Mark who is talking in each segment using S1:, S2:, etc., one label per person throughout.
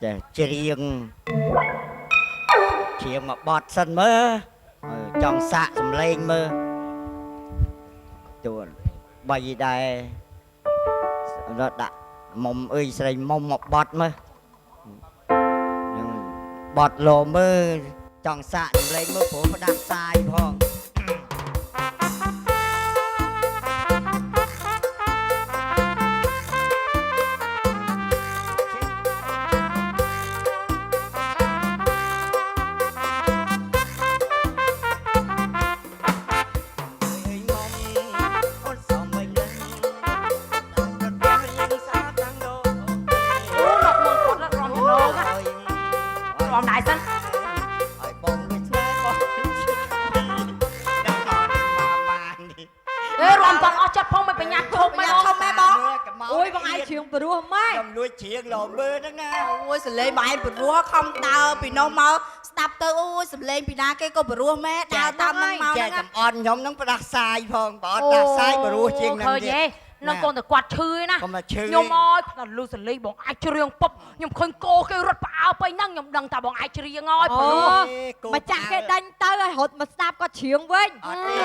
S1: ច្រៀងមកបត់សិនមើលចង់សាកសំឡេងមើលជួនបីដែររត់ដាក់មុំអើយស្រីមុំមកបត់មើលនឹងបត់លោមើលចង់សាកសំឡេងមើលព្រោះផ្ដាសាយផងលួចជ្រៀងលោមើលហ្នឹងណាអូយសលេងបាយព្រោះខំដើរពីនោះមកស្ដាប់ទៅអូយសលេងពីណាគេក៏ព្រោះម៉ែដើរតាមហ្នឹងមកហ្នឹងចំអន់ខ្ញុំហ្នឹងផ្ដាសាយផងបើអត់ផ្ដាសាយព្រោះជាងហ្នឹងទៀតនៅកូនតែគាត់ឈឺណាខ្ញុំអើយដល់លឺសលេងបងអាចច្រៀងពុបខ្ញុំឃើញគោគេរត់ផ្អើទៅហ្នឹងខ្ញុំដឹងថាបងអាចច្រៀងហើយព្រោះមកចាក់គេដេញទៅហើយរត់មកស្ដាប់គាត់ច្រៀងវិញអត់ទេ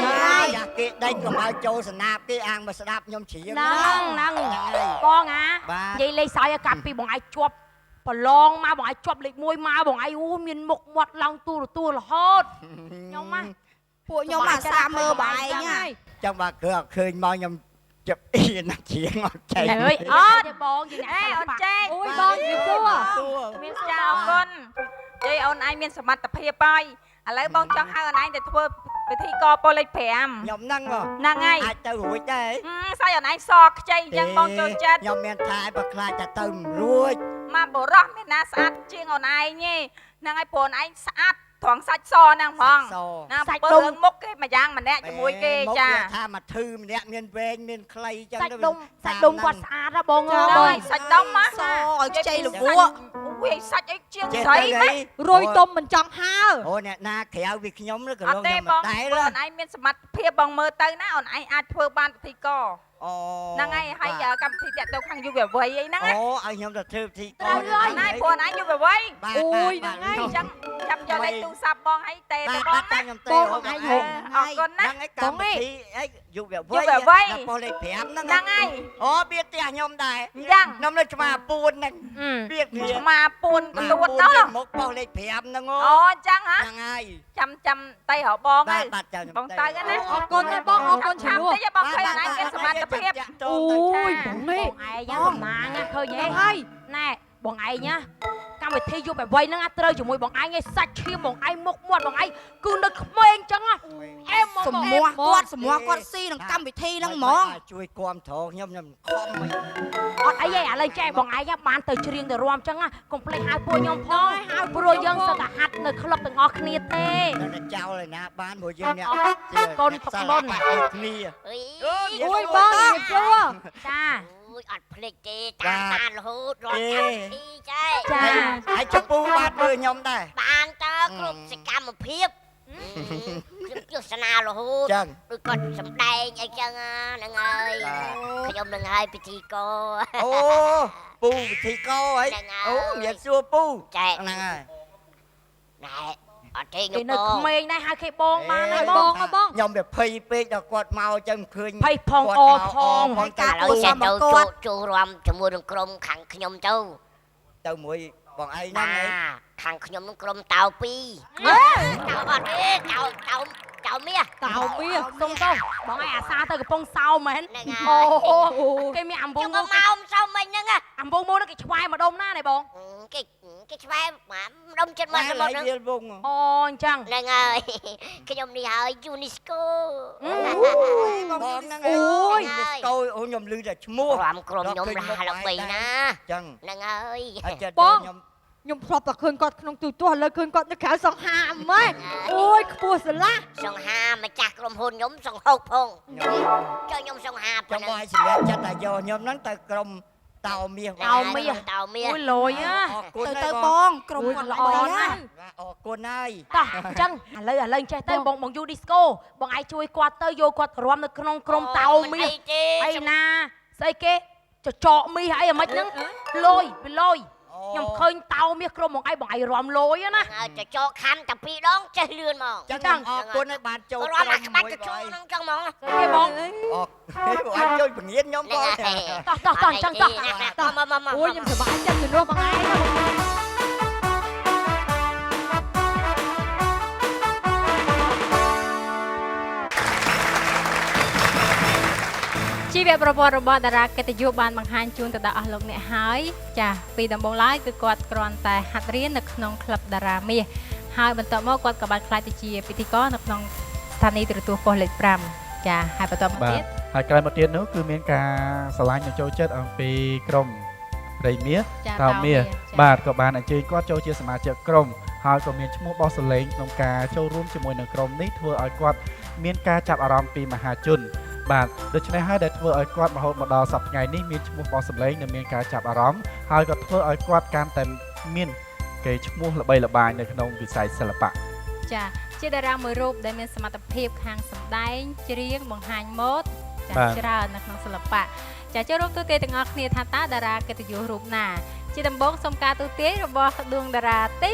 S1: ចាក់គេដេញកុំឲ្យចូលស្នាបគេអាងមកស្ដាប់ខ្ញុំច្រៀងហ្នឹងបងណានិយាយលេខសើចកាត់ពីបងអាចជាប់ប្រឡងមកបងអាចជាប់លេខ1មកបងអាចអូមានមុខមាត់ឡើងទូរហូតខ្ញុំណាពួកខ្ញុំអាសាមើលបាយហ្នឹងចាំបើគឺអត់ឃើញមកខ្ញុំចាប់អៀនណាច្រៀងអត់ចេះអើយអត់ទេបងនិយាយអត់ចេះអូយបងនិយាយសួរមានចាអរគុណនិយាយអូនឯងមានសមត្ថភាពហើយឥឡូវបងចង់ហៅអូនឯងទៅធ្វើពិធីកពលលេខ5ខ្ញុំហ្នឹងហើយអាចទៅរួចដែរស្អីអូនឯងសខ្ចីអញ្ចឹងបងចូលចិត្តខ្ញុំមានថាបើខ្លាចតែទៅមិនរួចមកបរោះមានណាស្អាតជាងអូនឯងទេហ្នឹងហើយព្រោះអូនឯងស្អាតត្រង់សាច់សហ្នឹងហ្មងណាសាច់ដុំមុខគេមួយយ៉ាងម្នាក់ជាមួយគេចាថាមកធឺម្នាក់មានវែងមានខ្លីចឹងទៅសាច់ដុំគាត់ស្អាតណាបងអើយសាច់ដុំណាសឲ្យខ្ចីលវក់អូយសាច់អីជាងស្រីណារុយដុំមិនចង់ហើអូអ្នកណាក្រៅវាខ្ញុំឬក៏លោកខ្ញុំមិនដែរអូនឯងមានសមត្ថភាពបងមើលទៅណាអូនឯងអាចធ្វើបានពិធីកហ្នឹងហើយកម្មវិធីតាក់ទងខាងយុវវ័យអីហ្នឹងអូឲ្យខ្ញុំទៅធ្វើពិធីកណាព្រោះអូនឯងយុវវ័យអូយហ្នឹងហើយអញ្ចឹងចាប់យកលេខទូរស័ព្ទបងឲ្យតេទៅបងណាខ្ញុំតេបងឯងហុកអរគុណណាហ្នឹងឯងកម្មវិធីអីយុវវ័យដល់ប៉ុលេខ5ហ្នឹងហើយអូបៀតផ្ទះខ្ញុំដែរអញ្ចឹងខ្ញុំនៅឆ្មាពួនហ្នឹងបៀតឆ្មាពួនកលួតទៅមកប៉ុលេខ5ហ្នឹងអូអញ្ចឹងហ៎ហ្នឹងហើយចាំតេរកបងហើយបងទៅណាអរគុណទេបងអរគុណច្រើនតិចបងឃើញអូនឯងមានសមត្ថភាពអូយបងនេះបងឯងសំណាងឃើញទេហើយណែបងឯងណាកម្មវិធីយុវវ័យហ្នឹងត្រូវជាមួយបងឯងឯសាច់ឈាមបងឯងមុខមាត់បងឯងគឺនៅក្មេងចឹងអែមមកសម្មោះគាត់ស៊ីក្នុងកម្មវិធីហ្នឹងហ្មងជួយគាំទ្រខ្ញុំខំអត់អីទេឥឡូវចេះបងឯងបានទៅច្រៀងទៅរាំចឹងកុំភ្លេចហៅពួកខ្ញុំផងហៅព្រោះយើងសតហាត់នៅក្លឹបទាំងអស់គ្នាទេនៅចោលឯណាបានព្រោះយើងអ្នកកូនប្រកបគ្នាអូយបងនិយាយជួចាអត់ភ្លេចទេតាមរហូតរាល់កម្មវិធីចាហើយចំពោះបានមើលខ្ញុំដែរបានតើគ្រប់សកម្មភាពខ្ញុំទស្សនារហូតដូចគាត់សម្ដែងអីចឹងហ្នឹងហើយខ្ញុំនឹងឲ្យពិធីកអូពូពិធីកអីអូនិយាយសួរពូហ្នឹងហើយណែអត់ទេខ្ញុំនៅក្មេងដែរហៅគេបងបានហើយបងខ្ញុំវាភ័យពេកដល់គាត់មកចឹងឃើញភ័យផងអផងហើយកាឥឡូវចេះទៅចូលរំជាមួយនឹងក្រុមខាងខ្ញុំទៅមួយបងឯងហ្នឹងខាងខ្ញុំនឹងក្រុមតៅ2តៅអត់ទេតៅមាសសុំទៅបងឯងអាសាទៅកំពង់សោមមែនអូគេមានអំពងមកសោមមិញហ្នឹងអំពងមកគេឆ្វែម្ដុំណានេះបងគេឆ្វែម្ដុំចិត្តមកសមុទ្រហ្នឹងអូអញ្ចឹងហ្នឹងហើយខ្ញុំនេះហើយ UNESCO បងហ្នឹងអូយ UNESCO អូខ្ញុំឮតែឈ្មោះក្រុមខ្ញុំរហល្បីណាអញ្ចឹងហ្នឹងហើយបងខ្ញុំធ្លាប់តែឃើញគាត់ក្នុងទូរទស្សន៍ឥឡូវឃើញគាត់នៅក្រៅសង្ហាម៉ែអូយខ្ពស់ស្រឡះសង្ហាម្ចាស់ក្រុមហ៊ុនខ្ញុំសង្ហុកផងចូលខ្ញុំសង្ហាប៉ុណ្ណឹងចាំឲ្យសម្រាប់ចិត្តតែយកខ្ញុំហ្នឹងទៅក្រុមតៅមាសអូយលយទៅបងក្រុមគាត់ល្អណាស់អរគុណហើយតោះអញ្ចឹងឥឡូវចេះទៅបងយូឌីស្កូបងឯងជួយគាត់ទៅយកគាត់រំនៅក្នុងក្រុមតៅមាសអីណាស្អីគេចចកមាសអីអាម៉េចហ្នឹងលយវាលយ
S2: ខ្ញុំឃើញតោមាសក្រុមបងឯងបងឯងរំលយណា
S3: จะโจคันแต่ปีดองจะเลื่อนมอง
S1: จังออกคนให้บาดโจร
S3: ร้อนหนักบัดจะชูนั่งจังมอง
S2: គេបង
S1: ออกให้บาดโจรปงเงี้ยnhóm
S2: តោះ
S3: มา
S2: អូយខ្ញុំសប្បាយចិត្តជំនួសបងឯងជីវប្រវត្តិរបស់តារាកិត្តិយសបានបង្ហាញជូនទៅដល់អស់លោកអ្នកហើយចាពីដំបូងឡើយគឺគាត់គ្រាន់តែហាត់រៀននៅក្នុងក្លឹបតារាមាសហើយបន្ទាប់មកគាត់ក៏បានក្លាយទៅជាពិធីករនៅក្នុងស្ថានីយ៍ទូរទស្សន៍ប៉ុស្តិ៍លេខ5ចាហើយបន្ទាប់មកទៀត
S4: ហើយក្រោយមកទៀតនោះគឺមានការឆ្លាញ់និងចូលចិត្តអំពីក្រុមព្រៃមាសតោមាសបាទក៏បានអញ្ជើញគាត់ចូលជាសមាជិកក្រុមហើយក៏មានឈ្មោះបោះសលេងក្នុងការចូលរួមជាមួយនឹងក្រុមនេះធ្វើឲ្យគាត់មានការចាប់អារម្មណ៍ពីមហាជនបាទដូច្នេះហើយដែលធ្វើឲ្យគាត់រហូតមកដល់សប្តាហ៍ថ្ងៃនេះមានឈ្មោះបោះសម្លេងនិងមានការចាប់អារម្មណ៍ហើយក៏ធ្វើឲ្យគាត់កាន់តែមានគេឈ្មោះល្បីល្បាញនៅក្នុងវិស័យសិល្បៈ
S2: ចាជាតារាមួយរូបដែលមានសមត្ថភាពខាងសម្ដែងច្រៀងបង្ហាញម៉ូដចាច្រើននៅក្នុងសិល្បៈចាចូលរួមទូទាយទាំងអស់គ្នាថាតើតារាកិត្តិយសរូបណាជាដំបូងសូមការទូទាយរបស់ដួងតារាទី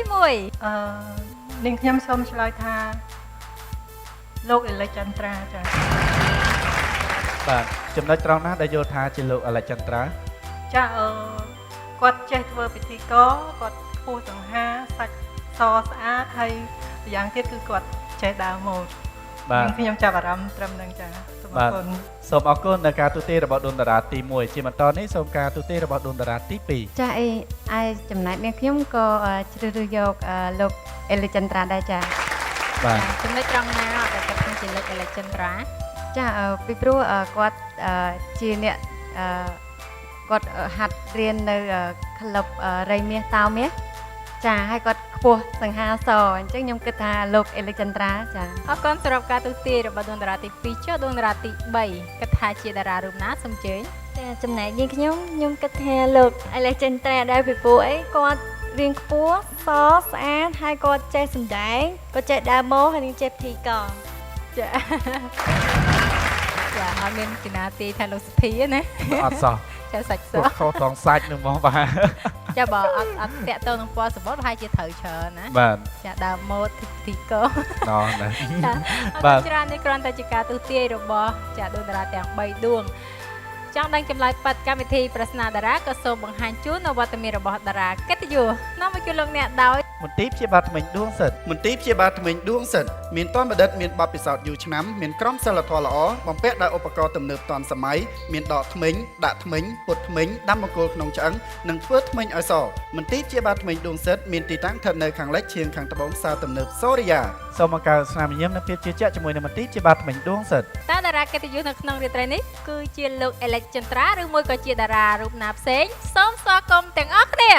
S2: 1
S5: នាងខ្ញុំសូមឆ្លើយថាលោកអេលិចន្ទ្រាចា
S4: បាទចំណុចត្រង់ណាដែលយល់ថាជាលោកអេលិចន្ទ្រា
S5: ចាគាត់ចេះធ្វើពិធីករគាត់ខ្ពស់សង្ហាសាច់សស្អាតហើយម្យ៉ាងទៀតគឺគាត់ចេះដើរម៉ូដបាទខ្ញុំចាប់អារម្មណ៍ត្រឹមហ្នឹងចាសូមអរគុណ
S4: សូមអរគុណដល់ការទូទាយរបស់ដួងតារាទី1ជាបន្តនេះសូមការទូទាយរបស់ដួងតារាទី2
S6: ចាឯចំណែកនេះខ្ញុំក៏ជ្រើសរើសយកលោកអេលិចន្ទ្រាដែរចា
S4: បាទ
S2: ចំណុចត្រង់ណាដែលគាត់ជាលោកអេលិចន្ទ្រា
S6: ចាពីព្រោះគាត់ជាអ្នកគាត់ហាត់រៀននៅក្លឹបរៃមាសតោមាសចាហើយគាត់ខ្ពស់សង្ហាសអញ្ចឹងខ្ញុំគិតថាលោកអេលិចន្ទ្រាចា
S2: អរគុណសម្រាប់ការទូទាយរបស់ដួងតារាទី2ចុះដួងតារាទី3គិតថាជាតារារូបណាសូមជើញ
S7: តែចំណែកនេះខ្ញុំគិតថាលោកអេលិចន្ទ្រាដែរពីព្រោះអីគាត់រៀងខ្ពស់សស្អាតហើយគាត់ចេះសម្ដែងគាត់ចេះដើរម៉ូហើយនឹងចេះពិធីករ
S2: ចាចាអត់មានគណៈទីថាលោកសុធីណា
S4: អត់សោះ
S2: ចាសាច់សោះ
S4: ខុសត្រង់សាច់នឹងហ្មងបាទ
S2: ចាបើអត់តាក់ទងនឹងពណ៌សម្បត្តិប្រហែលជាត្រូវច្រើនណា
S4: បាទ
S2: ចាដើមម៉ូដទីកោ
S4: ណោះណា
S2: បាទច្រើននេះគ្រាន់តែជាការទូទាយរបស់ចាដួងតារាទាំង3ដួងចង់ដឹងចម្លើយប៉ັດកម្មវិធីប្រស្នាតារាក៏សូមបង្ហាញជូននៅវត្តមានរបស់តារាកិត្តិយសនាំមកជូនលោកអ្នកដោយ
S4: មន្ទីរព្យាបាលថ្មិញដួងសិទ្ធមន្ទីរព្យាបាលថ្មិញដួងសិទ្ធមានតនបដិទ្ធមានបទពិសោធន៍យូរឆ្នាំមានក្រុមសិលធម៌ល្អបំពាក់ដោយឧបករណ៍ទំនើបទាន់សម័យមានដកថ្មិញដាក់ថ្មិញពុតថ្មិញដាំបង្គោលក្នុងឆ្អឹងនិងធ្វើថ្មិញឲ្យសមន្ទីរព្យាបាលថ្មិញដួងសិទ្ធមានទីតាំងស្ថិតនៅខាងលិចឈៀងខាងត្បូងផ្សារទំនើបសូរិយាសូមបង្កើតស្នាមញញឹមនិងភាពជឿជាក់ជាមួយនឹងមន្ទីរព្យាបាលថ្មិញដួងសិទ្ធ
S2: តើតារាកិត្តិយសនៅក្នុងរាត្រីនេះគឺជាលោកអេលិចន្ទ្រាឬមួយក៏ជាតារារូបណាផ្សេងសូមស្វាគមន៍ទាំងអស់គ្នា